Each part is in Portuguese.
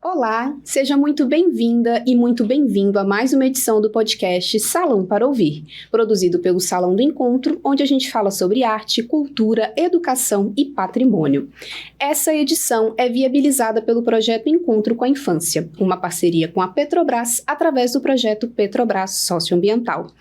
Olá, seja muito bem-vinda e muito bem-vindo a mais uma edição do podcast Salão para Ouvir, produzido pelo Salão do Encontro, onde a gente fala sobre arte, cultura, educação e patrimônio. Essa edição é viabilizada pelo projeto Encontro com a Infância, uma parceria com a Petrobras através do projeto Petrobras Socioambiental.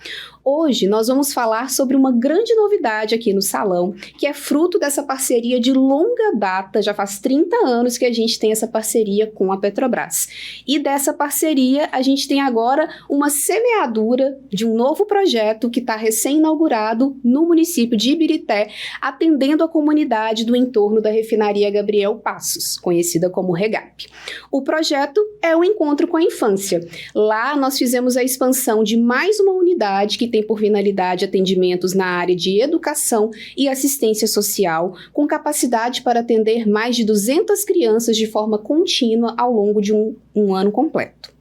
Hoje nós vamos falar sobre uma grande novidade aqui no Salão, que é fruto dessa parceria de longa data, já faz 30 anos que a gente tem essa parceria com a Petrobras. E dessa parceria a gente tem agora uma semeadura de um novo projeto que está recém-inaugurado no município de Ibirité, atendendo a comunidade do entorno da refinaria Gabriel Passos, conhecida como REGAP. O projeto é o Encontro com a Infância. Lá nós fizemos a expansão de mais uma unidade que tem por finalidade atendimentos na área de educação e assistência social, com capacidade para atender mais de 200 crianças de forma contínua ao longo de um ano completo.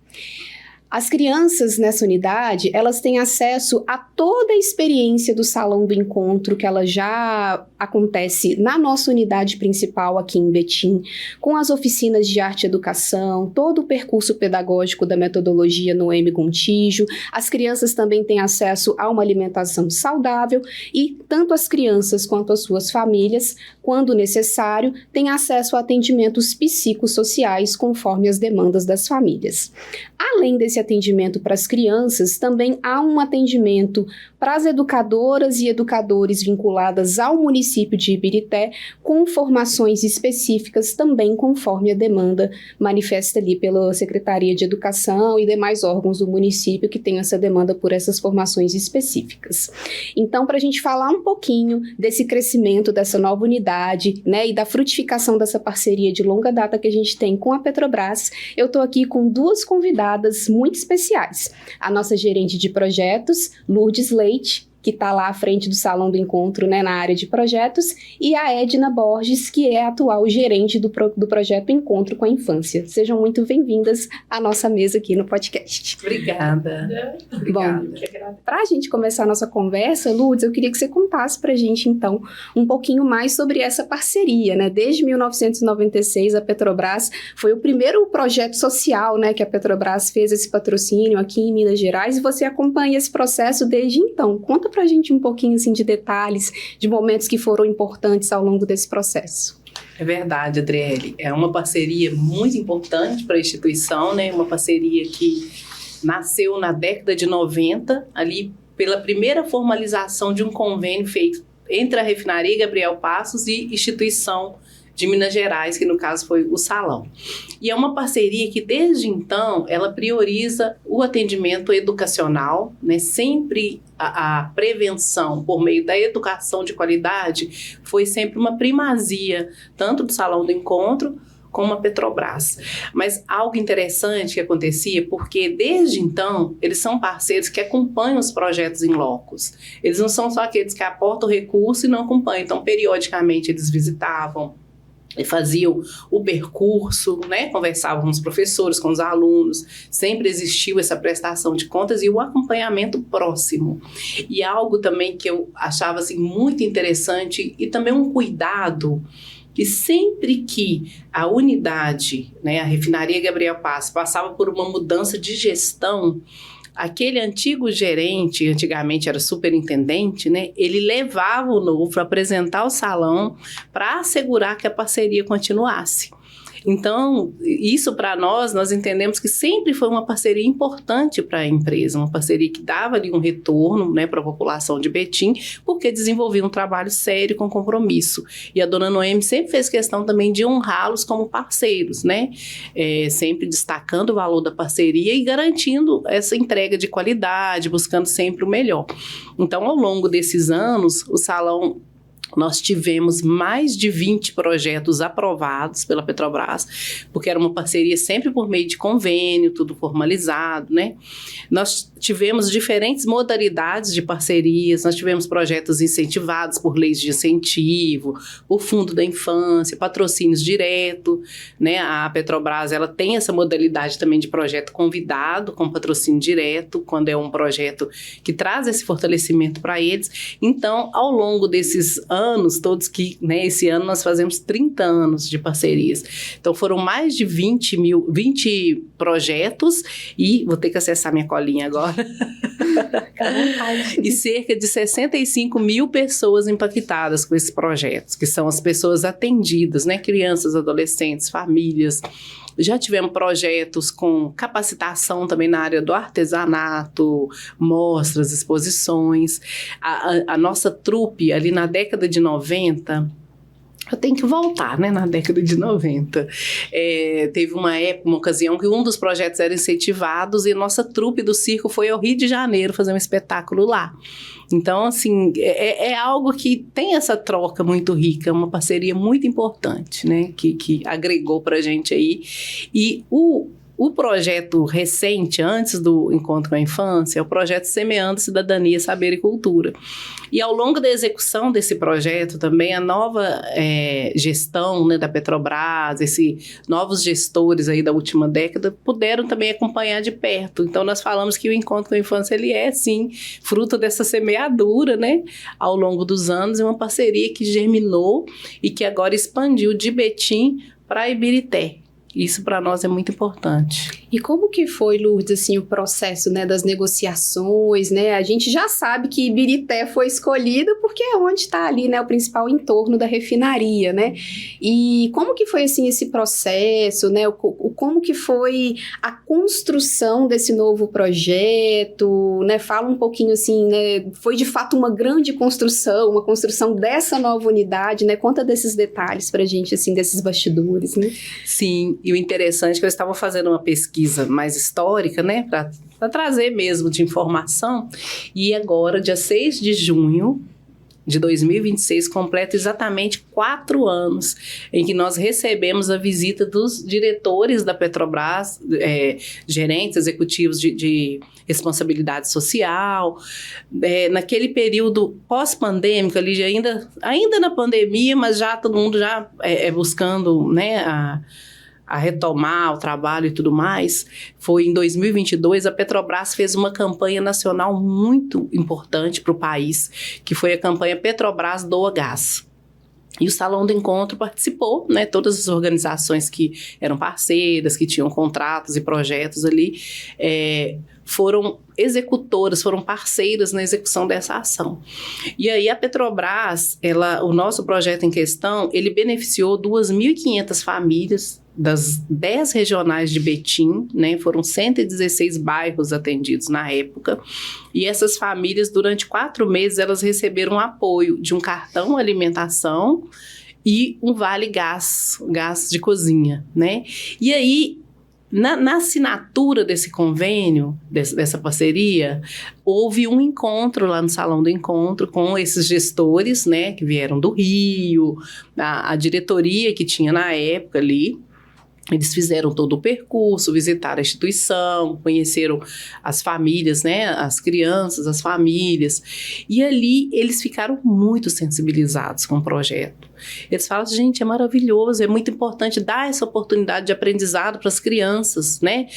As crianças nessa unidade, elas têm acesso a toda a experiência do Salão do Encontro, que ela já acontece na nossa unidade principal aqui em Betim, com as oficinas de arte e educação, todo o percurso pedagógico da metodologia Noemi Gontijo. As crianças também têm acesso a uma alimentação saudável e tanto as crianças quanto as suas famílias, quando necessário, têm acesso a atendimentos psicossociais conforme as demandas das famílias. Além desse atendimento para as crianças, também há um atendimento para as educadoras e educadores vinculadas ao município de Ibirité, com formações específicas também conforme a demanda manifesta ali pela Secretaria de Educação e demais órgãos do município que tem essa demanda por essas formações específicas. Então, para a gente falar um pouquinho desse crescimento dessa nova unidade, né, e da frutificação dessa parceria de longa data que a gente tem com a Petrobras, eu estou aqui com duas convidadas muito especiais. A nossa gerente de projetos, Lourdes Leite, que está lá à frente do Salão do Encontro, né, na área de projetos, e a Edna Borges, que é a atual gerente do projeto Encontro com a Infância. Sejam muito bem-vindas à nossa mesa aqui no podcast. Obrigada. Bom, para a gente começar a nossa conversa, Lourdes, eu queria que você contasse para a gente, então, um pouquinho mais sobre essa parceria, né? Desde 1996, a Petrobras foi o primeiro projeto social, né, que a Petrobras fez esse patrocínio aqui em Minas Gerais, e você acompanha esse processo desde então. Conta pra gente um pouquinho assim, de detalhes, de momentos que foram importantes ao longo desse processo. É verdade, Adriele. É uma parceria muito importante para a instituição, né? Uma parceria que nasceu na década de 90, ali pela primeira formalização de um convênio feito entre a refinaria Gabriel Passos e instituição de Minas Gerais, que no caso foi o Salão. E é uma parceria que desde então ela prioriza o atendimento educacional, né? Sempre a prevenção por meio da educação de qualidade foi sempre uma primazia, tanto do Salão do Encontro como a Petrobras. Mas algo interessante que acontecia, porque desde então eles são parceiros que acompanham os projetos em locos. Eles não são só aqueles que aportam recurso e não acompanham. Então, periodicamente eles visitavam, faziam o percurso, né? Conversavam com os professores, com os alunos, sempre existiu essa prestação de contas e o acompanhamento próximo. E algo também que eu achava assim, muito interessante e também um cuidado, que sempre que a unidade, né, a refinaria Gabriel Passos, passava por uma mudança de gestão, aquele antigo gerente, antigamente era superintendente, né? Ele levava o novo para apresentar o salão para assegurar que a parceria continuasse. Então, isso para nós entendemos que sempre foi uma parceria importante para a empresa, uma parceria que dava ali um retorno, né, para a população de Betim, porque desenvolvia um trabalho sério com compromisso. E a dona Noemi sempre fez questão também de honrá-los como parceiros, né, sempre destacando o valor da parceria e garantindo essa entrega de qualidade, buscando sempre o melhor. Então, ao longo desses anos, o salão Nós tivemos mais de 20 projetos aprovados pela Petrobras, porque era uma parceria sempre por meio de convênio, tudo formalizado, né? Nós tivemos diferentes modalidades de parcerias, nós tivemos projetos incentivados por leis de incentivo, por Fundo da Infância, patrocínios direto, né? A Petrobras, ela tem essa modalidade também de projeto convidado, com patrocínio direto, quando é um projeto que traz esse fortalecimento para eles. Então, ao longo desses anos, anos, todos que, né, esse ano nós fazemos 30 anos de parcerias. Então foram mais de 20 projetos e vou ter que acessar minha colinha agora. E cerca de 65 mil pessoas impactadas com esses projetos, que são as pessoas atendidas, né? Crianças, adolescentes, famílias. Já tivemos projetos com capacitação também na área do artesanato, mostras, exposições. A nossa trupe, ali na década de 90... Eu tenho que voltar, né, na década de 90. Teve uma época, uma ocasião, que um dos projetos era incentivados e a nossa trupe do circo foi ao Rio de Janeiro fazer um espetáculo lá. Então, assim, é algo que tem essa troca muito rica, uma parceria muito importante, né, que agregou pra gente aí. E o projeto recente, antes do Encontro com a Infância, é o projeto Semeando Cidadania, Saber e Cultura. E ao longo da execução desse projeto também, a nova gestão, né, da Petrobras, novos gestores aí da última década, puderam também acompanhar de perto. Então, nós falamos que o Encontro com a Infância, ele é, sim, fruto dessa semeadura, né, ao longo dos anos, e uma parceria que germinou e que agora expandiu de Betim para Ibirité. Isso para nós é muito importante. E como que foi, Lourdes, assim, o processo, né, das negociações, né? A gente já sabe que Ibirité foi escolhida porque é onde está ali, né, o principal entorno da refinaria, né? E como que foi, assim, esse processo, né? Como que foi a construção desse novo projeto, né? Fala um pouquinho, assim, né? Foi de fato uma grande construção, uma construção dessa nova unidade, né? Conta desses detalhes pra gente, assim, desses bastidores, né? Sim. E o interessante é que eu estava fazendo uma pesquisa mais histórica, né, para trazer mesmo de informação, e agora, dia 6 de junho de 2026, completa exatamente 4 anos em que nós recebemos a visita dos diretores da Petrobras, gerentes executivos de responsabilidade social, naquele período pós-pandêmico, ali ainda na pandemia, mas já todo mundo já buscando, né, a retomar o trabalho e tudo mais. Foi em 2022, a Petrobras fez uma campanha nacional muito importante para o país, que foi a campanha Petrobras Doa Gás. E o Salão do Encontro participou, né? Todas as organizações que eram parceiras, que tinham contratos e projetos ali, foram executoras, foram parceiras na execução dessa ação. E aí a Petrobras, o nosso projeto em questão, ele beneficiou 2.500 famílias das 10 regionais de Betim, né? Foram 116 bairros atendidos na época. E essas famílias, durante 4 meses, elas receberam apoio de um cartão alimentação e um vale gás de cozinha, né? E aí, na assinatura desse convênio, dessa parceria, houve um encontro lá no Salão do Encontro com esses gestores, né, que vieram do Rio, a diretoria que tinha na época ali. Eles fizeram todo o percurso, visitaram a instituição, conheceram as famílias, né, as crianças, as famílias. E ali eles ficaram muito sensibilizados com o projeto. Eles falam, gente, é maravilhoso, é muito importante dar essa oportunidade de aprendizado para as crianças, né?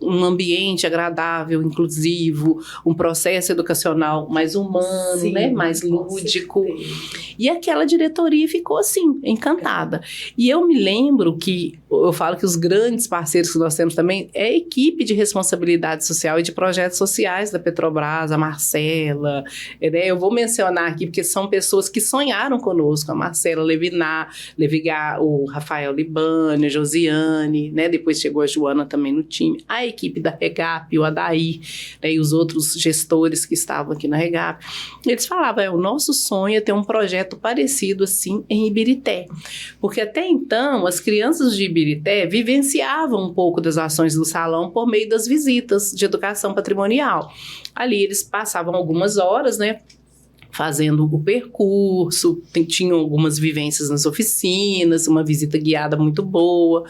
Um ambiente agradável, inclusivo, um processo educacional mais humano, sim, né? Mais lúdico. E aquela diretoria ficou assim, encantada. E eu me lembro que, eu falo que os grandes parceiros que nós temos também é a equipe de responsabilidade social e de projetos sociais da Petrobras, a Marcela, né? Eu vou mencionar aqui porque são pessoas que sonharam conosco, a Marcela Levigar, o Rafael Libânio, a Josiane, né? Depois chegou a Joana também no time, a equipe da Regap, o Adair, né? E os outros gestores que estavam aqui na Regap. Eles falavam, o nosso sonho é ter um projeto parecido assim em Ibirité, porque até então as crianças de Ibirité vivenciavam um pouco das ações do salão por meio das visitas de educação patrimonial. Ali eles passavam algumas horas, né, fazendo o percurso, tinham algumas vivências nas oficinas, uma visita guiada muito boa,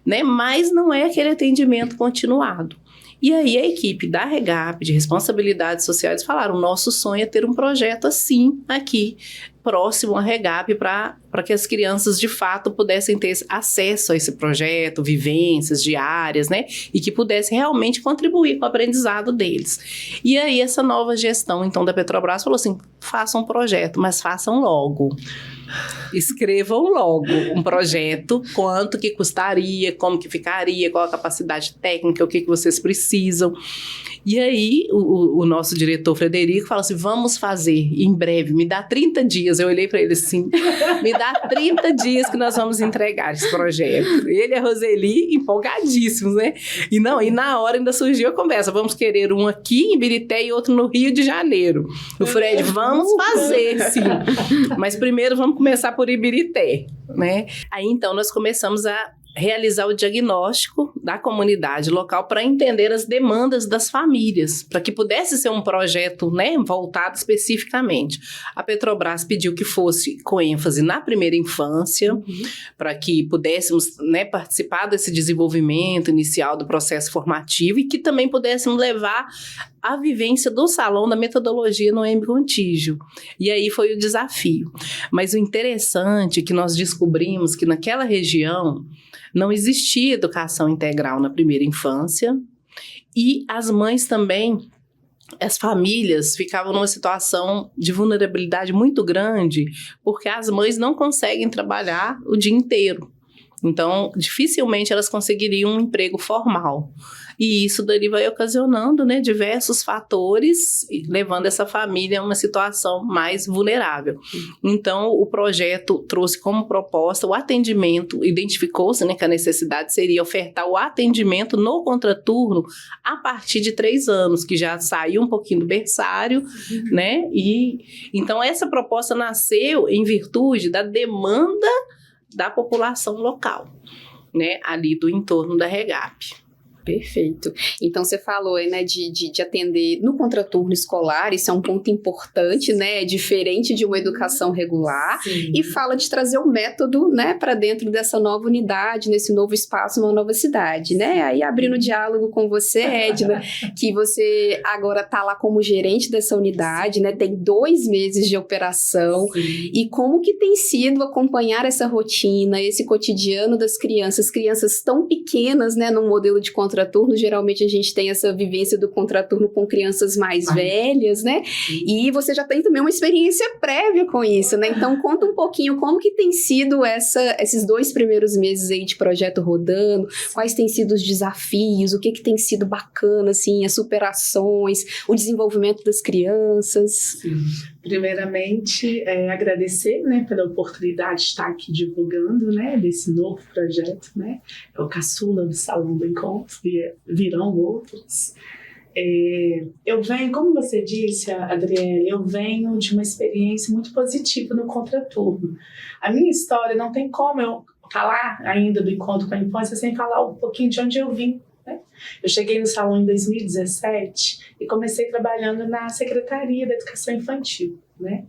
né? Mas não é aquele atendimento continuado. E aí a equipe da REGAP, de responsabilidades sociais, falaram, nosso sonho é ter um projeto assim aqui, próximo à REGAP, para que as crianças de fato pudessem ter acesso a esse projeto, vivências diárias, né? E que pudessem realmente contribuir com o aprendizado deles. E aí essa nova gestão, então, da Petrobras falou assim, façam um projeto, mas façam logo. Escrevam logo um projeto, quanto que custaria, como que ficaria, qual a capacidade técnica, o que vocês precisam. E aí o nosso diretor Frederico fala assim, vamos fazer em breve, me dá 30 dias. Eu olhei para ele assim, me dá 30 dias que nós vamos entregar esse projeto. Ele e a Roseli empolgadíssimos, né? E na hora ainda surgiu a conversa, vamos querer um aqui em Ibirité e outro no Rio de Janeiro. O Fred, vamos fazer, sim. Mas primeiro vamos começar por Ibirité, né? Aí então nós começamos a realizar o diagnóstico da comunidade local para entender as demandas das famílias, para que pudesse ser um projeto, né, voltado especificamente. A Petrobras pediu que fosse com ênfase na primeira infância, para que pudéssemos, né, participar desse desenvolvimento inicial do processo formativo e que também pudéssemos levar a vivência do salão da metodologia no Noemi Gontijo. E aí foi o desafio. Mas o interessante é que nós descobrimos que naquela região não existia educação integral na primeira infância e as mães também, as famílias ficavam numa situação de vulnerabilidade muito grande porque as mães não conseguem trabalhar o dia inteiro. Então, dificilmente elas conseguiriam um emprego formal. E isso dali vai ocasionando, né, diversos fatores, levando essa família a uma situação mais vulnerável. Então, o projeto trouxe como proposta o atendimento, identificou-se, né, que a necessidade seria ofertar o atendimento no contraturno a partir de 3 anos, que já saiu um pouquinho do berçário, né? E então essa proposta nasceu em virtude da demanda da população local, né, ali do entorno da REGAP. Perfeito. Então, você falou, né, de atender no contraturno escolar, isso é um ponto importante, né, é diferente de uma educação regular. Sim. E fala de trazer o método, né, para dentro dessa nova unidade, nesse novo espaço, uma nova cidade, né, aí abrindo diálogo com você, Edna, que você agora está lá como gerente dessa unidade, né, tem 2 meses de operação. Sim. E como que tem sido acompanhar essa rotina, esse cotidiano das crianças tão pequenas, né, num modelo de contraturno, geralmente a gente tem essa vivência do contraturno com crianças mais velhas, né? E você já tem também uma experiência prévia com isso, né? Então, conta um pouquinho como que tem sido esses 2 primeiros meses aí de projeto rodando, quais têm sido os desafios, o que tem sido bacana, assim, as superações, o desenvolvimento das crianças. Sim. Primeiramente, agradecer, né, pela oportunidade de estar aqui divulgando, né, desse novo projeto, né, é o caçula do Salão do Encontro, e virão outros. Eu venho, como você disse, Adriele, eu venho de uma experiência muito positiva no contraturno. A minha história não tem como eu falar ainda do encontro com a infância sem falar um pouquinho de onde eu vim. Eu cheguei no salão em 2017 e comecei trabalhando na Secretaria da Educação Infantil, né?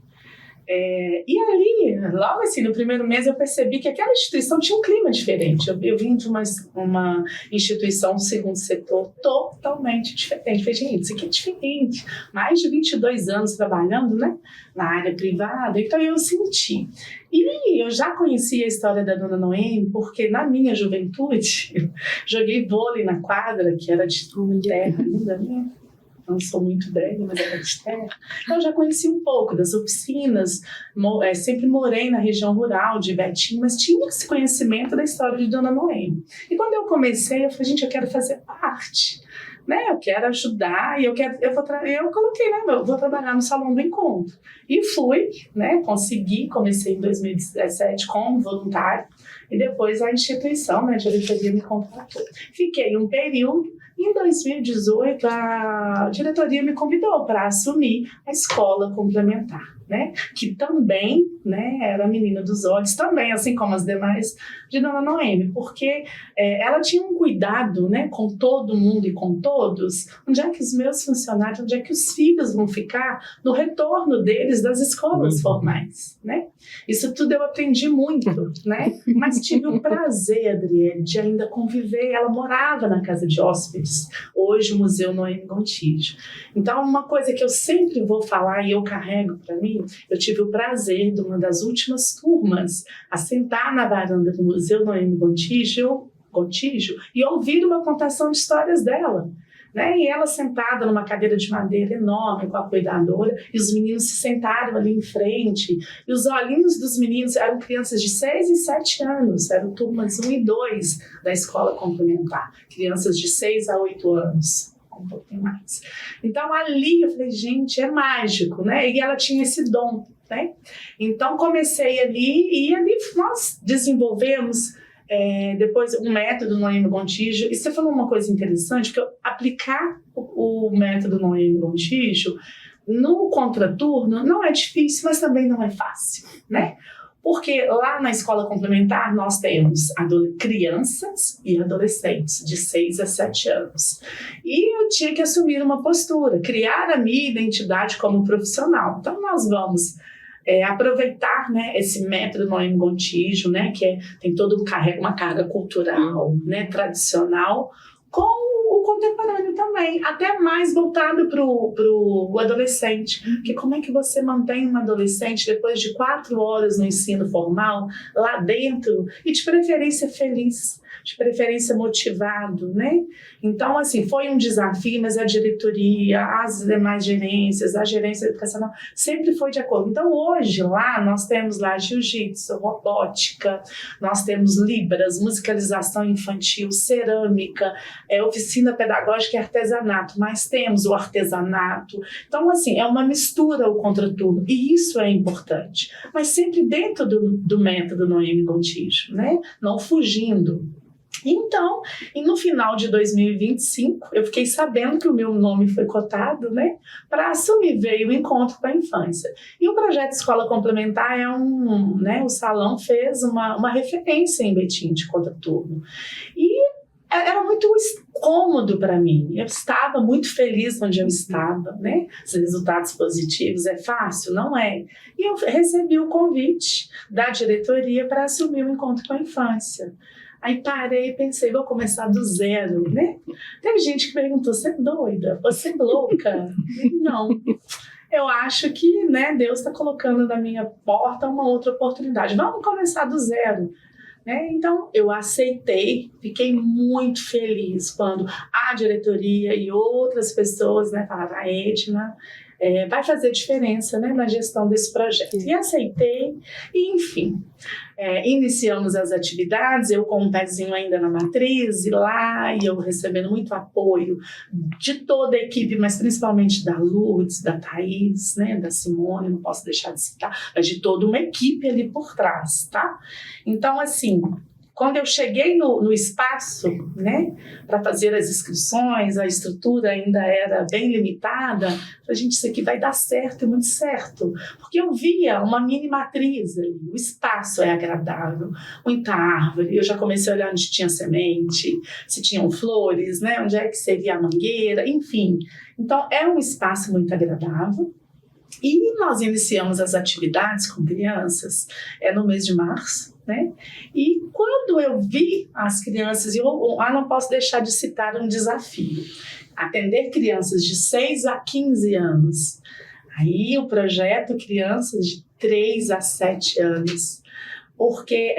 E ali, logo assim, no primeiro mês eu percebi que aquela instituição tinha um clima diferente. Eu vim de uma instituição do segundo setor totalmente diferente. Eu falei, gente, isso aqui é diferente. Mais de 22 anos trabalhando, né, na área privada, então eu senti. E eu já conhecia a história da Dona Noemi, porque na minha juventude, joguei vôlei na quadra, que era de terra ainda, né? Não sou muito velha, mas era de terra. Então, eu já conheci um pouco das oficinas, sempre morei na região rural de Betim, mas tinha esse conhecimento da história de Dona Noemi. E quando eu comecei, eu falei, gente, eu quero fazer parte, né? Eu quero ajudar e eu coloquei, né? Eu vou trabalhar no Salão do Encontro. E fui, né? Comecei em 2017 como voluntário e depois a instituição, né, a diretoria me contratou. Fiquei um período. Em 2018, a diretoria me convidou para assumir a escola complementar, né? Que também, né, era a menina dos olhos, também, assim como as demais, de Dona Noemi, porque ela tinha um cuidado, né, com todo mundo e com todos. Onde é que os meus funcionários, onde é que os filhos vão ficar no retorno deles das escolas formais, né? Isso tudo eu aprendi muito, né? Mas tive o prazer, Adriele, de ainda conviver. Ela morava na casa de hóspedes, hoje o Museu Noêmie Gontijo. Então, uma coisa que eu sempre vou falar e eu carrego para mim, eu tive o prazer de uma das últimas turmas a sentar na varanda do Museu Noêmie Gontijo e ouvir uma contação de histórias dela. Né? E ela sentada numa cadeira de madeira enorme com a cuidadora, e os meninos se sentaram ali em frente, e os olhinhos dos meninos eram crianças de 6 e 7 anos, eram turmas 1 e 2 da escola complementar, crianças de 6 a 8 anos, um pouquinho mais. Então ali eu falei, gente, é mágico, né? E ela tinha esse dom, né? Então comecei ali, e ali nós desenvolvemos depois um método Noêmie Gontijo. E você falou uma coisa interessante, porque aplicar o método Noêmie Gontijo no contraturno não é difícil, mas também não é fácil, né? Porque lá na escola complementar nós temos crianças e adolescentes de 6 a 7 anos. E eu tinha que assumir uma postura, criar a minha identidade como profissional. Então nós vamos aproveitar, né, esse método Noêmie Gontijo, né, que carrega uma carga cultural, né, tradicional, com o contemporâneo também, até mais voltado para o adolescente. Porque como é que você mantém um adolescente depois de 4 horas no ensino formal, lá dentro, e de preferência feliz, de preferência motivado, né? Então, assim, foi um desafio, mas a diretoria, as demais gerências, a gerência educacional, sempre foi de acordo. Então, hoje, lá, nós temos lá jiu-jitsu, robótica, nós temos libras, musicalização infantil, cerâmica, oficina pedagógica e artesanato, mas temos o artesanato. Então, assim, é uma mistura o contraturno, e isso é importante, mas sempre dentro do método Noêmie Gontijo, né? Não fugindo. Então, e no final de 2025, eu fiquei sabendo que o meu nome foi cotado, né? Para assumir, veio o Encontro com a Infância. E o projeto Escola Complementar né? O salão fez uma referência em Betim de contraturno. E era muito cômodo para mim. Eu estava muito feliz onde eu estava, né? Os resultados positivos é fácil? Não é. E eu recebi o convite da diretoria para assumir o Encontro com a Infância. Aí parei e pensei, vou começar do zero, né? Teve gente que perguntou, você é doida? Você é louca? Não. Eu acho que, né, Deus está colocando na minha porta uma outra oportunidade. Vamos começar do zero. Né? Então, eu aceitei, fiquei muito feliz quando a diretoria e outras pessoas, né, falaram, a Edna vai fazer diferença, né, na gestão desse projeto. E aceitei, e enfim, iniciamos as atividades, eu com um pezinho ainda na matriz, e lá, e eu recebendo muito apoio de toda a equipe, mas principalmente da Lourdes, da Thaís, né, da Simone, não posso deixar de citar, mas de toda uma equipe ali por trás, tá? Então, assim, quando eu cheguei no espaço, né, para fazer as inscrições, a estrutura ainda era bem limitada, eu falei, gente, isso aqui vai dar certo, é muito certo, porque eu via uma mini matriz ali, o espaço é agradável, muita árvore, eu já comecei a olhar onde tinha semente, se tinham flores, né, onde é que seria a mangueira, enfim. Então, é um espaço muito agradável. E nós iniciamos as atividades com crianças no mês de março, né? E quando eu vi as crianças, eu não posso deixar de citar um desafio, atender crianças de 6 a 15 anos. Aí o projeto crianças de 3 a 7 anos. Porque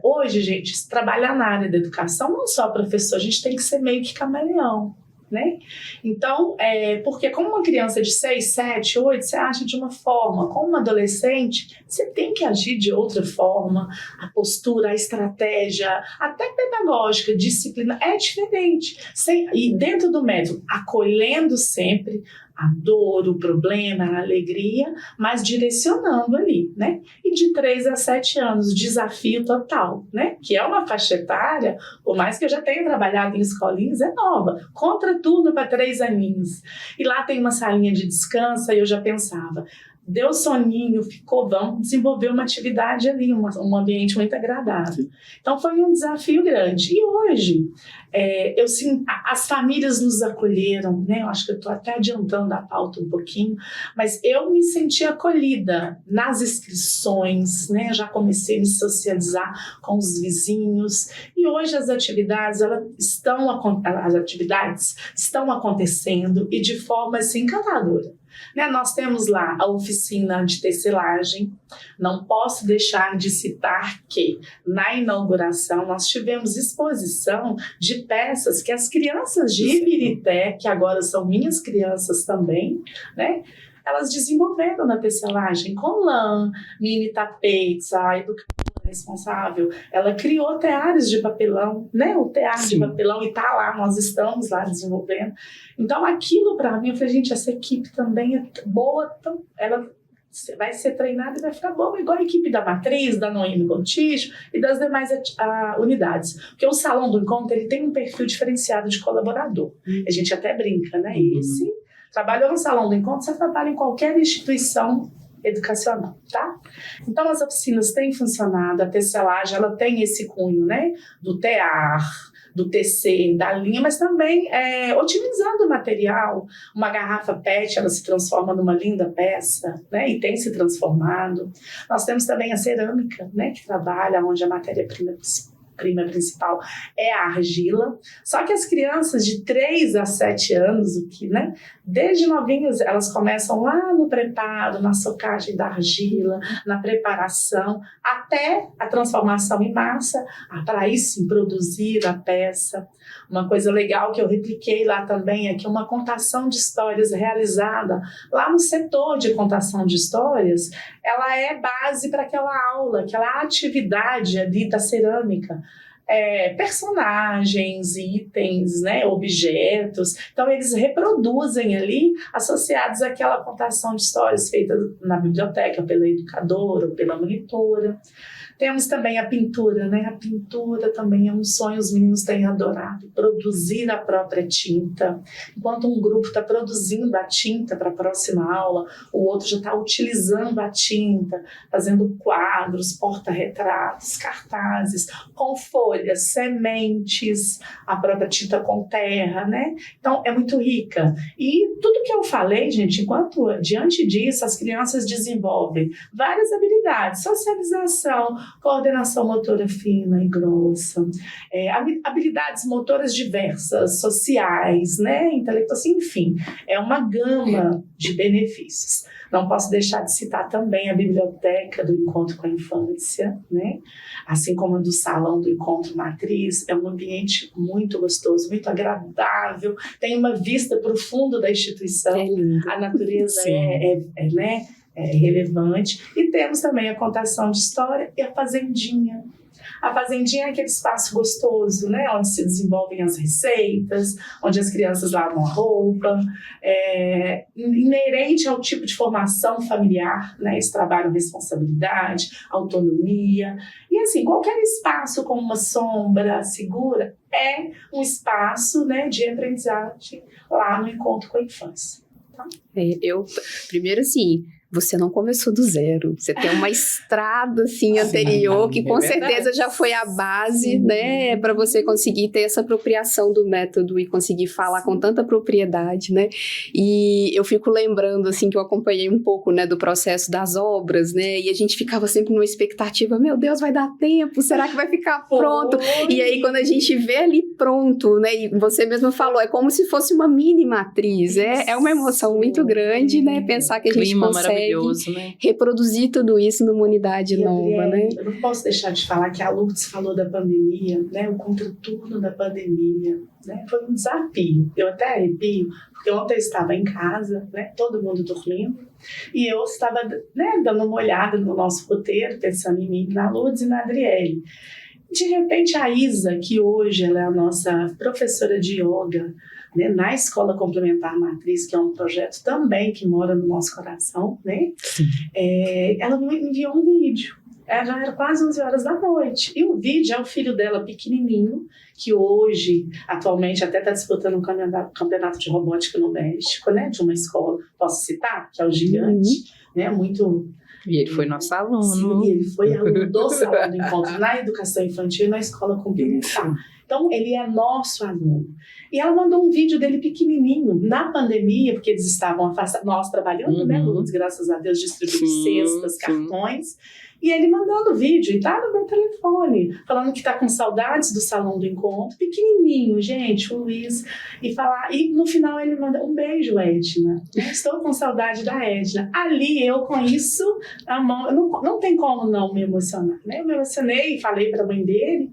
hoje, gente, trabalhar na área da educação, não só professor, a gente tem que ser meio que camaleão. Né? Então, porque como uma criança de 6, 7, 8, você age de uma forma, como um adolescente, você tem que agir de outra forma, a postura, a estratégia, até pedagógica, disciplina, é diferente. E dentro do método, acolhendo sempre a dor, o problema, a alegria, mas direcionando ali, né? E de 3 a 7 anos, desafio total, né? Que é uma faixa etária, por mais que eu já tenha trabalhado em escolinhas, é nova. Contraturno para 3 aninhos. E lá tem uma salinha de descanso, e eu já pensava, deu soninho, vamos desenvolver uma atividade ali, um ambiente muito agradável. Então foi um desafio grande. E hoje, eu sinto, as famílias nos acolheram, né? Eu acho que eu estou até adiantando a pauta um pouquinho, mas eu me senti acolhida nas inscrições, né? Eu já comecei a me socializar com os vizinhos, e hoje as atividades estão acontecendo e de forma assim, encantadora. Né, nós temos lá a oficina de tecelagem. Não posso deixar de citar que na inauguração nós tivemos exposição de peças que as crianças de Ibirité, que agora são minhas crianças também, né, elas desenvolveram na tecelagem com lã, mini tapetes, a educação responsável, ela criou teares de papelão, né? O tear de papelão, e tá lá, nós estamos lá desenvolvendo. Então, aquilo para mim, eu falei, gente, essa equipe também é boa, ela vai ser treinada e vai ficar boa, igual a equipe da Matriz, da Noemi Gontijo e das demais unidades. Porque o Salão do Encontro, ele tem um perfil diferenciado de colaborador. A gente até brinca, né? Esse trabalhou no Salão do Encontro, você trabalha em qualquer instituição educacional, tá? Então as oficinas têm funcionado, a tecelagem ela tem esse cunho, né, do tear, do tecer, da linha, mas também otimizando o material. Uma garrafa PET, ela se transforma numa linda peça, né, e tem se transformado. Nós temos também a cerâmica, né, que trabalha onde a matéria-prima principal é a argila. Só que as crianças de 3 a 7 anos, né, desde novinhas, elas começam lá no preparo, na socagem da argila, na preparação, até a transformação em massa, para aí sim produzir a peça. Uma coisa legal que eu repliquei lá também é que uma contação de histórias realizada lá no setor de contação de histórias, ela é base para aquela aula, aquela atividade ali da cerâmica. Personagens, itens, né, objetos. Então, eles reproduzem ali, associados àquela contação de histórias feita na biblioteca pela educadora ou pela monitora. Temos também a pintura, né? A pintura também é um sonho, os meninos têm adorado, produzir a própria tinta. Enquanto um grupo está produzindo a tinta para a próxima aula, o outro já está utilizando a tinta, fazendo quadros, porta-retratos, cartazes, com folhas, sementes, a própria tinta com terra, né? Então, é muito rica. E tudo que eu falei, gente, enquanto diante disso, as crianças desenvolvem várias habilidades, socialização, coordenação motora fina e grossa, habilidades motoras diversas, sociais, né, intelectuais, enfim, é uma gama de benefícios. Não posso deixar de citar também a biblioteca do Encontro com a Infância, né, assim como a do Salão do Encontro Matriz. É um ambiente muito gostoso, muito agradável, tem uma vista para o fundo da instituição, a natureza né, relevante. E temos também a contação de história e a fazendinha. A fazendinha é aquele espaço gostoso, né, onde se desenvolvem as receitas, onde as crianças lavam a roupa, inerente ao tipo de formação familiar, né, eles trabalham responsabilidade, autonomia, e assim, qualquer espaço com uma sombra segura é um espaço, né, de aprendizagem lá no Encontro com a Infância. Tá? Primeiro assim, você não começou do zero, você tem uma estrada assim anterior que com certeza já foi a base, né, para você conseguir ter essa apropriação do método e conseguir falar com tanta propriedade, né? E eu fico lembrando assim que eu acompanhei um pouco, né, do processo das obras, né? E a gente ficava sempre numa expectativa, meu Deus, vai dar tempo? Será que vai ficar pronto? E aí quando a gente vê ali pronto, né? E você mesmo falou, é como se fosse uma mini matriz, é uma emoção muito grande, né? Pensar que a gente consegue né? Reproduzir tudo isso numa unidade nova, né? Eu não posso deixar de falar que a Lourdes falou da pandemia, né? O contraturno da pandemia, né? Foi um desafio. Eu até arrepio, porque ontem eu estava em casa, né? Todo mundo dormindo, e eu estava, né, dando uma olhada no nosso roteiro, pensando em mim, na Lourdes e na Adriele. De repente, a Isa, que hoje ela é a nossa professora de yoga, né, na Escola Complementar Matriz, que é um projeto também que mora no nosso coração, né? Ela me enviou um vídeo. Já era quase 11 horas da noite. E o vídeo é o filho dela pequenininho, que hoje, atualmente, até está disputando um campeonato de robótica no México, né? De uma escola, posso citar? Que é o Gigante, né? Muito... E ele foi nosso aluno. Sim, ele foi aluno do Salão do Encontro na educação infantil e na escola complementar. Então, ele é nosso aluno. E ela mandou um vídeo dele pequenininho, na pandemia, porque eles estavam afastados, nós trabalhando, né, Lourdes, graças a Deus, distribuindo cestas, cartões. E ele mandando vídeo, e tá no meu telefone, falando que tá com saudades do Salão do Encontro, pequenininho, gente, o Luiz, e no final ele manda um beijo, Edna, estou com saudade da Edna. Ali, eu com isso, a mão, não tem como não me emocionar, né? Eu me emocionei e falei pra mãe dele,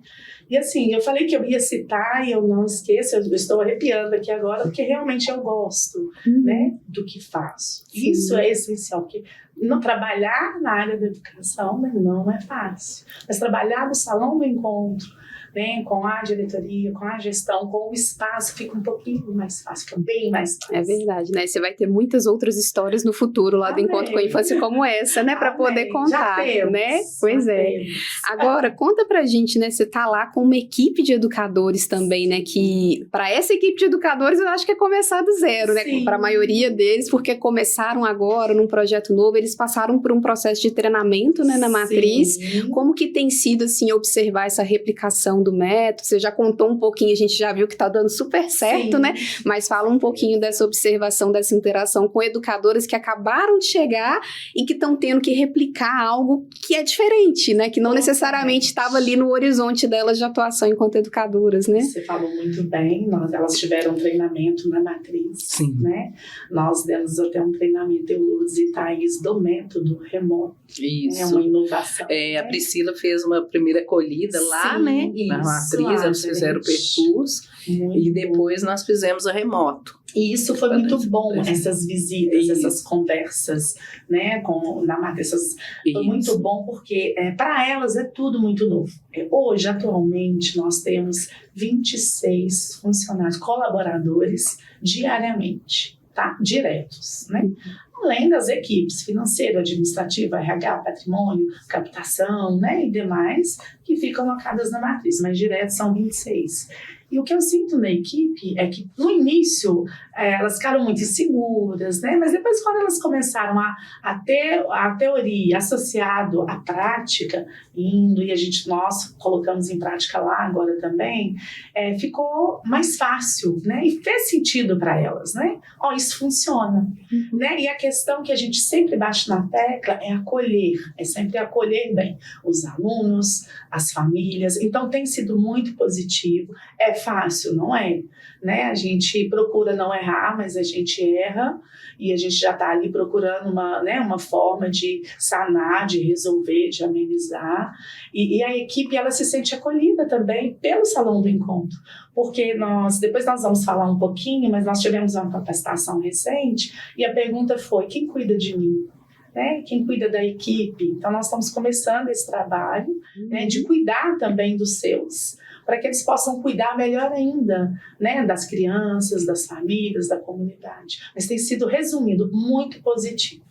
e assim, eu falei que eu ia citar e eu não esqueço, eu estou arrepiando aqui agora, porque realmente eu gosto, né, do que faço. Sim. Isso é essencial, porque não trabalhar na área da educação, né, não é fácil. Mas trabalhar no Salão do Encontro, né, com a diretoria, com a gestão, com o espaço, fica um pouquinho mais fácil, fica bem mais fácil. É verdade, né? Você vai ter muitas outras histórias no futuro lá do Encontro com a Infância como essa, né? Para poder contar, né? Pois é. Agora, conta pra gente, né? Você tá lá com uma equipe de educadores também, né? Que para essa equipe de educadores eu acho que é começar do zero, né? Para a maioria deles, porque começaram agora num projeto novo, eles passaram por um processo de treinamento, né? Na matriz. Sim. Como que tem sido, assim, observar essa replicação do método? Você já contou um pouquinho, a gente já viu que tá dando super certo, né? Mas fala um pouquinho dessa observação, dessa interação com educadores que acabaram de chegar e que estão tendo que replicar algo que é diferente, né? Que não necessariamente estava ali no horizonte delas de atuação enquanto educadoras, né? Você falou muito bem, elas tiveram um treinamento na matriz, sim, né? Nós demos até um treinamento, eu, Luz e Thaís, do método remoto. Isso. É uma inovação. A Priscila fez uma primeira acolhida lá, né? Na matriz, eles fizeram o percurso e depois nós fizemos a remoto. E isso foi muito bom, essas visitas, essas conversas, né, na matriz. Foi muito bom porque para elas é tudo muito novo. Hoje, atualmente, nós temos 26 funcionários, colaboradores diariamente, tá? Diretos, né? Além das equipes financeira, administrativa, RH, patrimônio, captação, né, e demais, que ficam alocadas na matriz, mas direto são 26. E o que eu sinto na equipe é que, no início, elas ficaram muito inseguras, né? Mas depois, quando elas começaram a ter a teoria associado à prática, indo, e nós colocamos em prática lá agora também, ficou mais fácil, né? E fez sentido para elas, né? Isso funciona, né? E a questão que a gente sempre bate na tecla é acolher, é sempre acolher bem os alunos, as famílias. Então, tem sido muito positivo. É fácil, não é? Né? A gente procura não errar, mas a gente erra e a gente já está ali procurando uma forma de sanar, de resolver, de amenizar. E a equipe, ela se sente acolhida também pelo Salão do Encontro, porque depois nós vamos falar um pouquinho, mas nós tivemos uma capacitação recente e a pergunta foi: quem cuida de mim? Né? Quem cuida da equipe? Então, nós estamos começando esse trabalho, né, de cuidar também dos seus, para que eles possam cuidar melhor ainda, né, das crianças, das famílias, da comunidade. Mas tem sido, resumindo, muito positivo.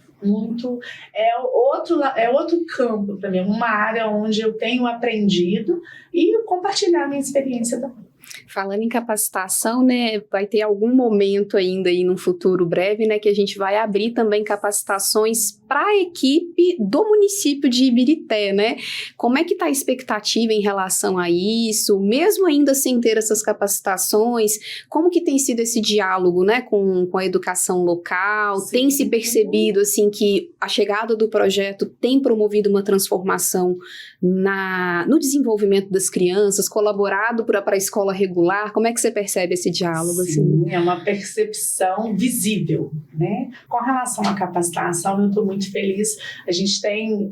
É outro campo para mim, uma área onde eu tenho aprendido e compartilhar minha experiência também. Falando em capacitação, né, vai ter algum momento ainda aí no futuro breve, né, que a gente vai abrir também capacitações para a equipe do município de Ibirité, né? Como é que está a expectativa em relação a isso? Mesmo ainda sem ter essas capacitações, como que tem sido esse diálogo, né, com a educação local? Sim. Tem se percebido, assim, que a chegada do projeto tem promovido uma transformação no desenvolvimento das crianças, colaborado para a escola regular? Como é que você percebe esse diálogo? Sim, assim? É uma percepção visível, né? Com relação à capacitação, eu estou muito feliz. A gente tem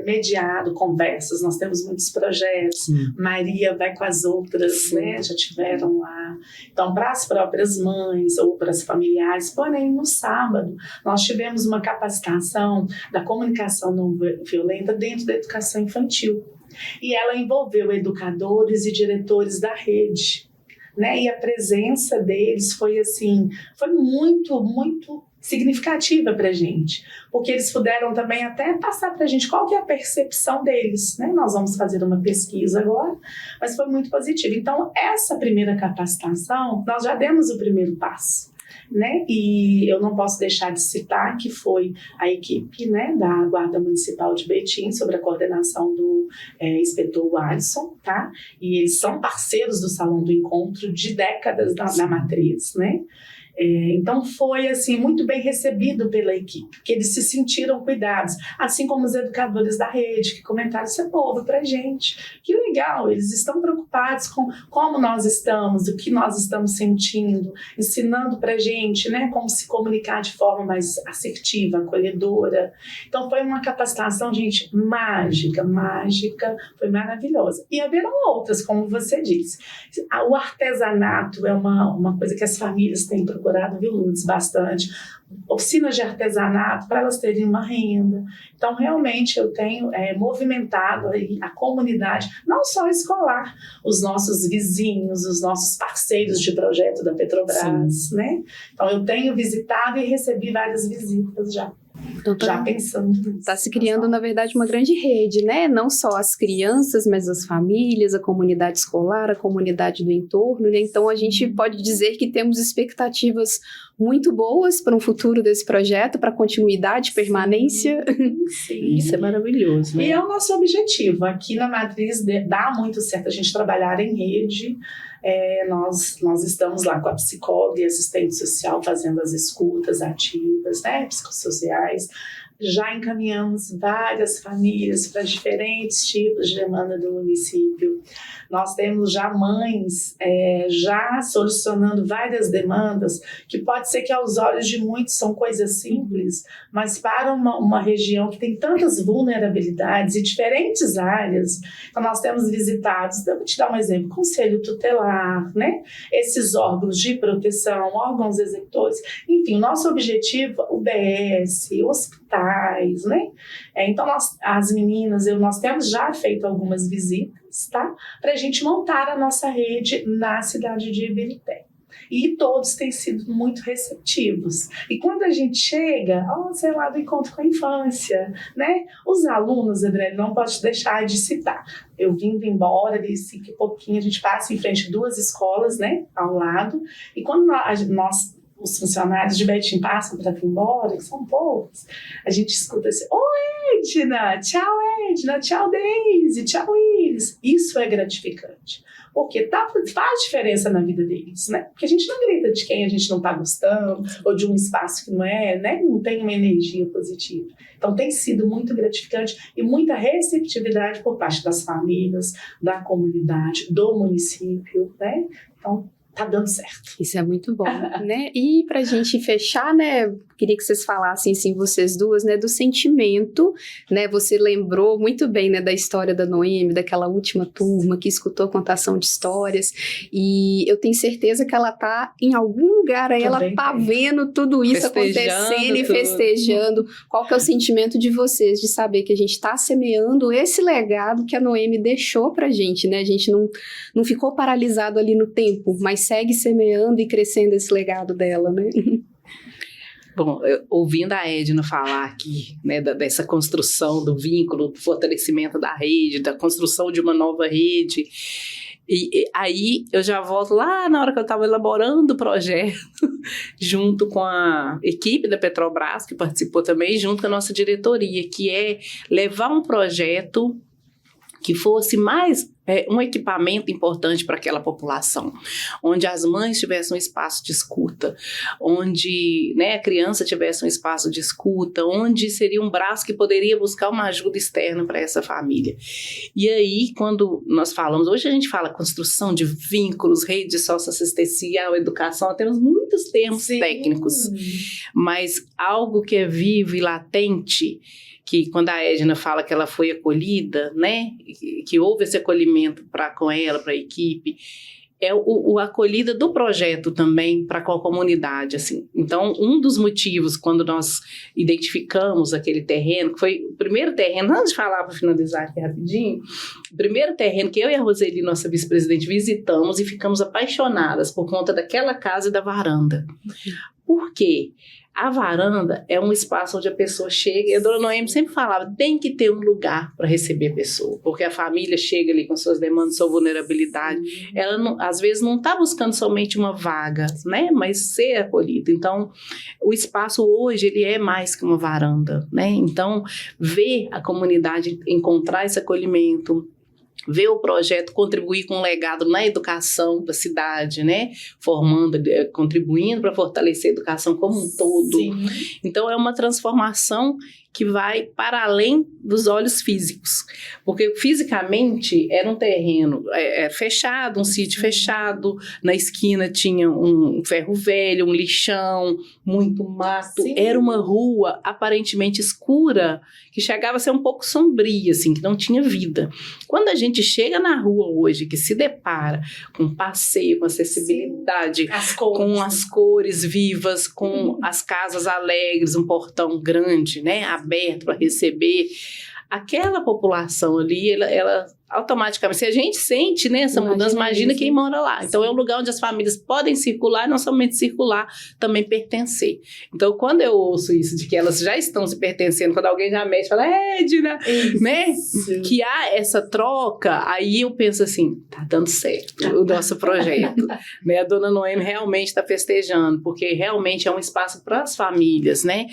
mediado conversas, nós temos muitos projetos. Sim. Maria vai com as outras, né? Já tiveram lá. Então, para as próprias mães ou para as familiares, porém, no sábado, nós tivemos uma capacitação da comunicação não violenta dentro da educação infantil. E ela envolveu educadores e diretores da rede, né? E a presença deles foi muito, muito significativa para a gente, porque eles puderam também até passar para a gente qual que é a percepção deles, né? Nós vamos fazer uma pesquisa agora, mas foi muito positivo. Então, essa primeira capacitação, nós já demos o primeiro passo, né? E eu não posso deixar de citar que foi a equipe, né, da Guarda Municipal de Betim, sob a coordenação do inspetor Alisson, tá? E eles são parceiros do Salão do Encontro de décadas na matriz, né? Então foi assim muito bem recebido pela equipe, que eles se sentiram cuidados, assim como os educadores da rede que comentaram: isso é novo para a gente, que legal, eles estão preocupados com como nós estamos, o que nós estamos sentindo, ensinando para a gente, né, como se comunicar de forma mais assertiva, acolhedora. Então foi uma capacitação, gente, mágica, foi maravilhosa. E haverão outras, como você disse. O artesanato é uma coisa que as famílias têm procurado, viu, Lourdes, bastante. Oficinas de artesanato para elas terem uma renda. Então, realmente, eu tenho movimentado aí a comunidade, não só escolar, os nossos vizinhos, os nossos parceiros de projeto da Petrobras, né? Então, eu tenho visitado e recebi várias visitas já. Então, já pensando nisso. Está se criando, na verdade, uma grande rede, né? Não só as crianças, mas as famílias, a comunidade escolar, a comunidade do entorno, né? Então, a gente pode dizer que temos expectativas muito boas para um futuro desse projeto, para continuidade, permanência. Sim. Isso é maravilhoso, né? E é o nosso objetivo. Aqui na Matriz dá muito certo a gente trabalhar em rede. Nós estamos lá com a psicóloga e assistente social fazendo as escutas ativas, né, psicossociais. Já encaminhamos várias famílias para diferentes tipos de demanda do município. Nós temos já mães já solucionando várias demandas, que pode ser que aos olhos de muitos são coisas simples, mas para uma região que tem tantas vulnerabilidades e diferentes áreas. Então nós temos visitado, vou te dar um exemplo, Conselho Tutelar, né? Esses órgãos de proteção, órgãos executores, enfim, nosso objetivo, UBS, hospitais, né? Então as meninas, nós temos já feito algumas visitas, tá? Para a gente montar a nossa rede na cidade de Ibirité. E todos têm sido muito receptivos. E quando a gente chega, sei lá, do encontro com a infância, né? Os alunos, André, não pode deixar de citar. Eu vindo embora, ali 5 e pouquinho, a gente passa em frente a 2 escolas, né? Ao lado. E quando os funcionários de Betim passam para vir embora, que são poucos, a gente escuta assim: oi, Edna, tchau, Deise, tchau, Iris. Isso é gratificante, porque faz diferença na vida deles, né? Porque a gente não grita de quem a gente não está gostando, ou de um espaço que não tem uma energia positiva. Então tem sido muito gratificante e muita receptividade por parte das famílias, da comunidade, do município, né? Então, tá dando certo. Isso é muito bom, né? E pra gente fechar, né, queria que vocês falassem, assim, vocês duas, né, do sentimento, né? Você lembrou muito bem, né, da história da Noemi, daquela última turma que escutou a contação de histórias, e eu tenho certeza que ela tá em algum lugar aí, ela tá vendo tudo isso acontecendo e festejando. Qual que é o sentimento de vocês, de saber que a gente tá semeando esse legado que a Noemi deixou pra gente, né? A gente não ficou paralisado ali no tempo, mas segue semeando e crescendo esse legado dela, né? Bom, ouvindo a Edna falar aqui, né, dessa construção do vínculo, do fortalecimento da rede, da construção de uma nova rede, e aí eu já volto lá na hora que eu estava elaborando o projeto, junto com a equipe da Petrobras, que participou também, junto com a nossa diretoria, que é levar um projeto que fosse mais um equipamento importante para aquela população, onde as mães tivessem um espaço de escuta, onde, né, a criança tivesse um espaço de escuta, onde seria um braço que poderia buscar uma ajuda externa para essa família. E aí, quando nós falamos, hoje a gente fala construção de vínculos, rede socioassistencial, educação, temos muitos termos técnicos, mas algo que é vivo e latente, que quando a Edna fala que ela foi acolhida, né, que houve esse acolhimento com ela, para a equipe, é o acolhida do projeto também para com a comunidade, assim. Então, um dos motivos, quando nós identificamos aquele terreno, que foi o primeiro terreno, antes de falar, para finalizar aqui rapidinho, o primeiro terreno que eu e a Roseli, nossa vice-presidente, visitamos e ficamos apaixonadas por conta daquela casa e da varanda. Por quê? A varanda é um espaço onde a pessoa chega, e a dona Noemi sempre falava, tem que ter um lugar para receber a pessoa, porque a família chega ali com suas demandas, sua vulnerabilidade, ela não, às vezes não está buscando somente uma vaga, né, mas ser acolhida. Então, o espaço hoje, ele é mais que uma varanda, né, então, ver a comunidade encontrar esse acolhimento, ver o projeto contribuir com um legado na educação da cidade, né? Contribuindo para fortalecer a educação como um todo. Sim. Então, é uma transformação que vai para além dos olhos físicos. Porque fisicamente era um terreno fechado, um sítio fechado, na esquina tinha um ferro velho, um lixão, muito mato. Sim. Era uma rua aparentemente escura, que chegava a ser um pouco sombria, assim, que não tinha vida. Quando a gente chega na rua hoje, que se depara com passeio, com acessibilidade, com as cores vivas, com as casas alegres, um portão grande, né, aberto para receber, aquela população ali, ela automaticamente, se a gente sente, né, essa mudança, imagina quem mora lá. Então, é um lugar onde as famílias podem circular, não somente circular, também pertencer. Então, quando eu ouço isso, de que elas já estão se pertencendo, quando alguém já mexe, fala, Edna, né, que há essa troca, aí eu penso assim, tá dando certo o nosso projeto. Né, a dona Noemi realmente está festejando, porque realmente é um espaço para as famílias, né,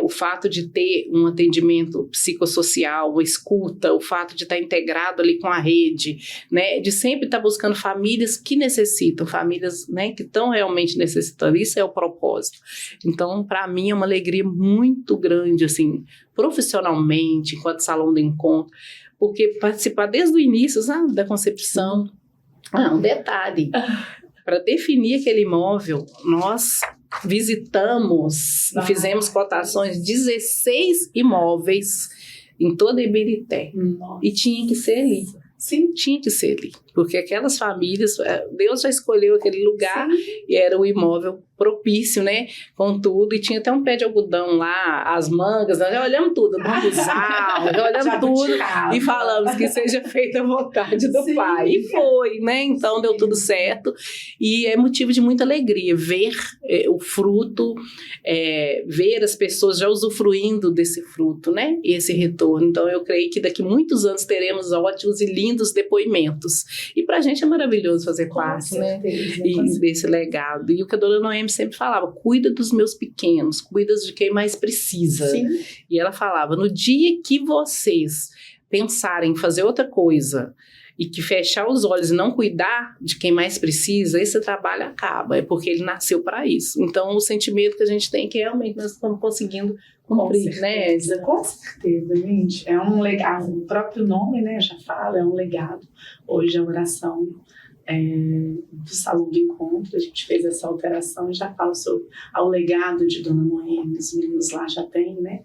o fato de ter um atendimento psicossocial, uma escuta, o fato de estar integrado ali com a rede, né, de sempre estar buscando famílias que necessitam, famílias, né, que estão realmente necessitando, isso é o propósito. Então, para mim é uma alegria muito grande, assim, profissionalmente, enquanto salão do encontro, porque participar desde o início, sabe, da concepção, um detalhe, para definir aquele imóvel, nós visitamos e fizemos cotações de 16 imóveis em toda Ibirité. E tinha que ser ali. Sim, tinha que ser ali. Porque aquelas famílias, Deus já escolheu aquele lugar. Sim. E era o imóvel propício, né? Com tudo. E tinha até um pé de algodão lá, as mangas, nós já olhamos tudo, bambuzal, já olhamos tudo e falamos que seja feita a vontade do Pai. E foi, né? Então deu tudo certo. E é motivo de muita alegria ver o fruto, ver as pessoas já usufruindo desse fruto, né? E esse retorno. Então eu creio que daqui muitos anos teremos ótimos e lindos depoimentos. E pra gente é maravilhoso fazer parte, né? E desse legado. E o que a dona Noemi sempre falava, cuida dos meus pequenos, cuida de quem mais precisa. Sim. E ela falava, no dia que vocês pensarem em fazer outra coisa e que fechar os olhos e não cuidar de quem mais precisa, esse trabalho acaba, é porque ele nasceu para isso. Então, o sentimento que a gente tem é que realmente nós estamos conseguindo cumprir, né, Edna? Com certeza, gente. É um legado, o próprio nome, né, já fala, é um legado. Hoje a oração do Salão do Encontro, a gente fez essa alteração e já fala sobre o legado de Dona Noemi, os meninos lá já têm, né,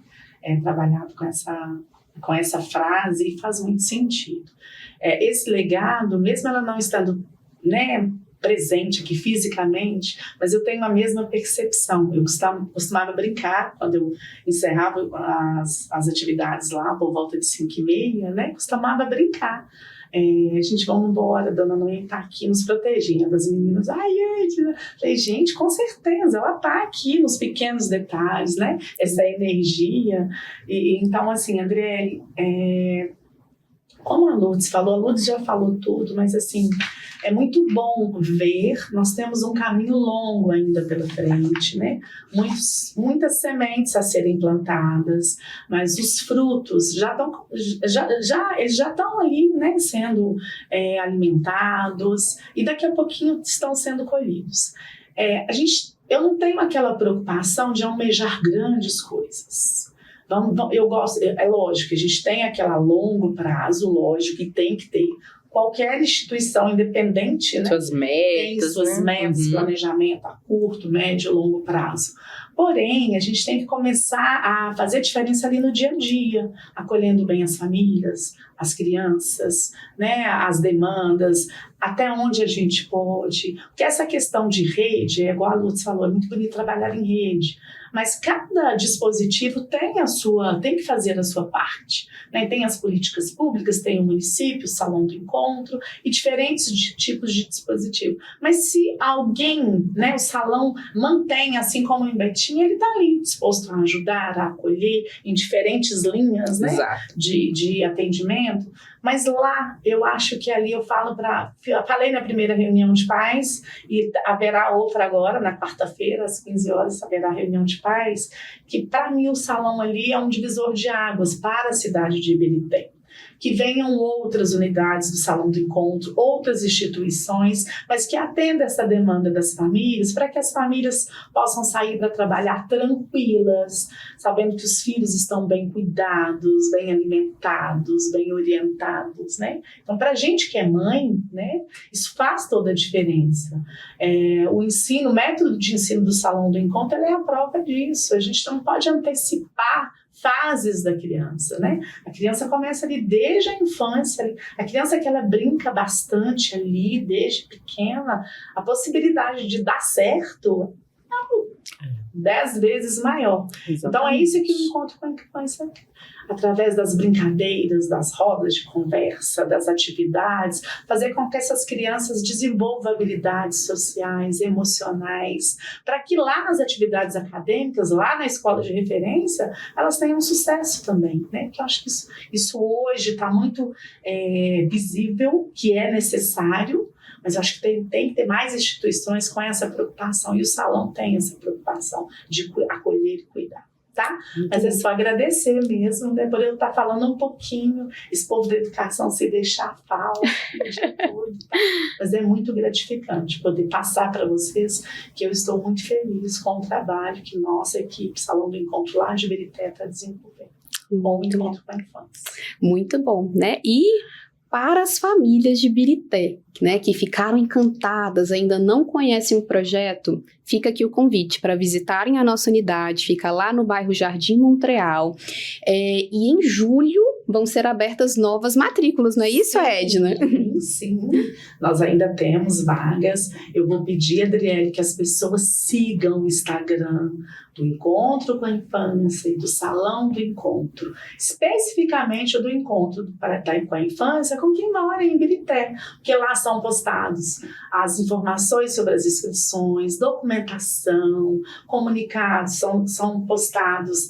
trabalhado com essa frase e faz muito sentido. Esse legado, mesmo ela não estando, né, presente aqui fisicamente, mas eu tenho a mesma percepção. Eu costumava brincar quando eu encerrava as atividades lá por volta de 5h30, né, costumava brincar. A gente vamos embora, a dona Noemi está aqui nos protegendo, as meninas, Edna, falei, gente, com certeza, ela está aqui nos pequenos detalhes, né, essa energia, então assim, Andriele, como a Lourdes falou, a Lourdes já falou tudo, mas assim, é muito bom ver, nós temos um caminho longo ainda pela frente, né? Muitas sementes a serem plantadas, mas os frutos já estão ali, né, sendo alimentados e daqui a pouquinho estão sendo colhidos. Eu não tenho aquela preocupação de almejar grandes coisas. Eu gosto, é lógico que a gente tem aquela longo prazo, lógico que tem que ter. Qualquer instituição independente, né, suas metas, tem suas metas, planejamento a curto, médio e longo prazo. Porém, a gente tem que começar a fazer diferença ali no dia a dia, acolhendo bem as famílias, as crianças, né, as demandas, até onde a gente pode. Porque essa questão de rede, igual a Lourdes falou, é muito bonito trabalhar em rede, Mas cada dispositivo tem que fazer a sua parte, né? Tem as políticas públicas, tem o município, o salão do encontro e diferentes tipos de dispositivo. Mas se alguém, né, o salão mantém, assim como em Betim, ele está ali disposto a ajudar, a acolher em diferentes linhas, né, de atendimento. Mas lá, eu acho que ali eu falei na primeira reunião de pais, e haverá outra agora, na quarta-feira, às 15 horas, haverá reunião de pais, que para mim o salão ali é um divisor de águas para a cidade de Ibirité. Que venham outras unidades do Salão do Encontro, outras instituições, mas que atendam essa demanda das famílias, para que as famílias possam sair para trabalhar tranquilas, sabendo que os filhos estão bem cuidados, bem alimentados, bem orientados, né? Então, para a gente que é mãe, né, isso faz toda a diferença. O método de ensino do Salão do Encontro, ele é a prova disso. A gente não pode antecipar fases da criança, né? A criança começa ali desde a infância, a criança que ela brinca bastante ali desde pequena, a possibilidade de dar certo é 10 vezes maior. Exatamente. Então é isso que o encontro com a infância, através das brincadeiras, das rodas de conversa, das atividades, fazer com que essas crianças desenvolvam habilidades sociais, emocionais, para que lá nas atividades acadêmicas, lá na escola de referência, elas tenham sucesso também, né? Porque eu acho que isso hoje está muito visível, que é necessário, mas eu acho que tem que ter mais instituições com essa preocupação, e o salão tem essa preocupação de acolher e cuidar. Tá? Mas é só agradecer mesmo, né, por eu estar falando um pouquinho, esse povo da educação se deixar fala de tudo, tá? Mas é muito gratificante poder passar para vocês que eu estou muito feliz com o trabalho que nossa equipe Salão do Encontro lá de Ibirité está desenvolvendo. Muito bom com a infância. Muito bom, né? E para as famílias de Ibirité, né, que ficaram encantadas, ainda não conhecem o projeto, fica aqui o convite para visitarem a nossa unidade, fica lá no bairro Jardim Montreal, e em julho vão ser abertas novas matrículas, não é isso, Edna? Sim, nós ainda temos vagas. Eu vou pedir, Adriele, que as pessoas sigam o Instagram do Encontro com a Infância e do Salão do Encontro, especificamente o do Encontro com a Infância com quem mora em Ibirité, porque lá são postados as informações sobre as inscrições, documentação, comunicados, são postados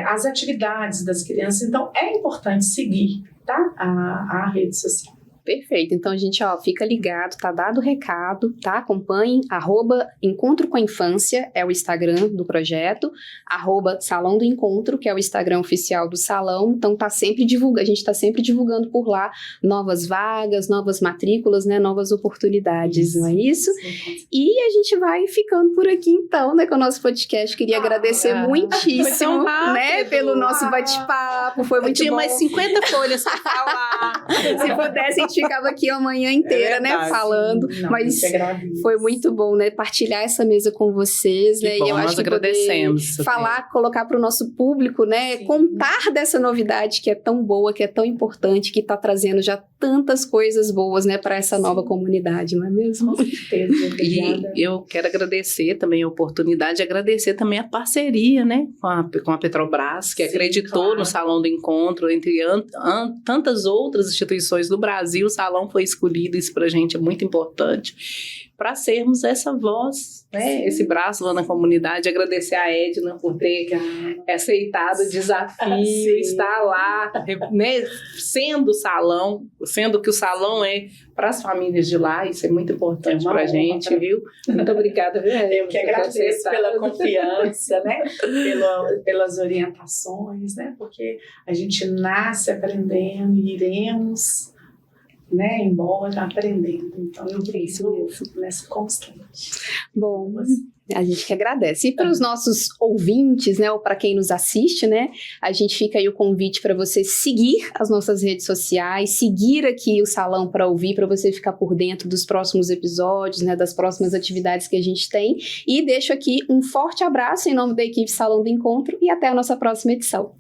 as atividades das crianças. Então é importante seguir, tá? A rede social. Perfeito, então gente, fica ligado, tá dado o recado, tá? Acompanhem, @Encontro com a Infância é o Instagram do projeto, @Salão do Encontro, que é o Instagram oficial do salão, então a gente tá sempre divulgando por lá novas vagas, novas matrículas, né? Novas oportunidades, não é isso? Sim. E a gente vai ficando por aqui então, né? Com o nosso podcast, queria agradecer muitíssimo, né? Pelo nosso bate-papo, foi muito bom. Tinha mais 50 folhas pra falar. Se pudesse, a gente ficava aqui a manhã inteira, né, falando, mas foi muito bom, né, partilhar essa mesa com vocês, né, bom, e eu acho que agradecemos falar, colocar para o nosso público, né, contar dessa novidade que é tão boa, que é tão importante, que está trazendo já tantas coisas boas, né, para essa nova comunidade, não é mesmo? Com certeza, obrigada. E eu quero agradecer também a oportunidade, agradecer também a parceria, né, com a Petrobras, que acreditou no Salão do Encontro, entre tantas outras instituições do Brasil. O salão foi escolhido, isso pra gente é muito importante, para sermos essa voz, né, esse braço lá na comunidade. Agradecer a Edna por ter aceitado o desafio, estar lá, né, sendo que o salão é para as famílias de lá, isso é muito importante para a gente, viu? Muito obrigada, viu, Edna? Eu que agradeço pela confiança, né, pelas orientações, né, porque a gente nasce aprendendo e iremos, né, embora aprendendo. Então eu brilho nessa constante. Bom, a gente que agradece. E para os nossos ouvintes, né, ou para quem nos assiste, né, a gente fica aí o convite para você seguir as nossas redes sociais, seguir aqui o Salão para ouvir, para você ficar por dentro dos próximos episódios, né, das próximas atividades que a gente tem. E deixo aqui um forte abraço em nome da equipe Salão do Encontro e até a nossa próxima edição.